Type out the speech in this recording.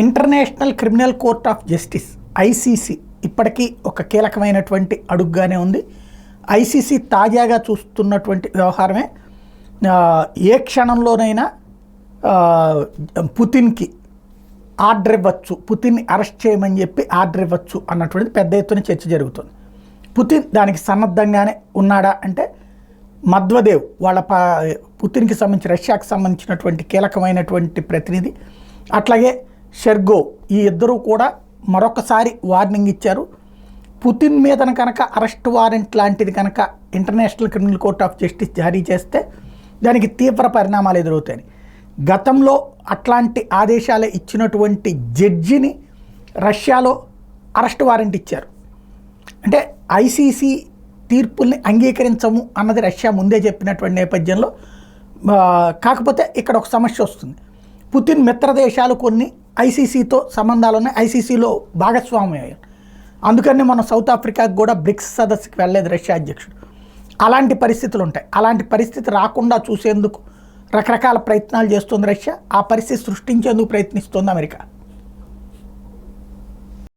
International criminal court of justice ICC ఇప్పటికీ ఒక కీలకమైనటువంటి అడుగుగానే ఉంది. ఐసీసీ తాజాగా చూస్తున్నటువంటి వ్యవహారమే ఏ క్షణంలోనైనా పుతిన్కి ఆర్డర్ ఇవ్వచ్చు, పుతిన్ని అరెస్ట్ చేయమని చెప్పి ఆర్డర్ ఇవ్వచ్చు అన్నటువంటిది పెద్ద ఎత్తున చర్చ జరుగుతుంది. పుతిన్ దానికి సన్నద్ధంగానే ఉన్నాడా అంటే మద్వదేవ్ వాళ్ళ పుతిన్కి సంబంధించి రష్యాకి సంబంధించినటువంటి కీలకమైనటువంటి ప్రతినిధి, అట్లాగే షెర్గో, ఈ ఇద్దరూ కూడా మరొకసారి వార్నింగ్ ఇచ్చారు. పుతిన్ మీద కనుక అరెస్ట్ వారెంట్ లాంటిది కనుక international criminal court of justice జారీ చేస్తే దానికి తీవ్ర పరిణామాలు ఎదురవుతాయి. గతంలో అట్లాంటి ఆదేశాలు ఇచ్చినటువంటి జడ్జిని రష్యాలో అరెస్ట్ వారెంట్ ఇచ్చారు. అంటే ఐసీసీ తీర్పుల్ని అంగీకరించము అన్నది రష్యా ముందే చెప్పినటువంటి నేపథ్యంలో, కాకపోతే ఇక్కడ ఒక సమస్య వస్తుంది. పుతిన్ మిత్ర దేశాలు కొన్ని ఐసీసీతో సంబంధాలు ఉన్నాయి, ఐసీసీలో భాగస్వామ్యం అయ్యారు. అందుకని మనం సౌత్ ఆఫ్రికాకు కూడా బ్రిక్స్ సదస్సుకి వెళ్ళలేదు రష్యా అధ్యక్షుడు. అలాంటి పరిస్థితులు ఉంటాయి. అలాంటి పరిస్థితి రాకుండా చూసేందుకు రకరకాల ప్రయత్నాలు చేస్తుంది రష్యా. ఆ పరిస్థితి సృష్టించేందుకు ప్రయత్నిస్తుంది అమెరికా.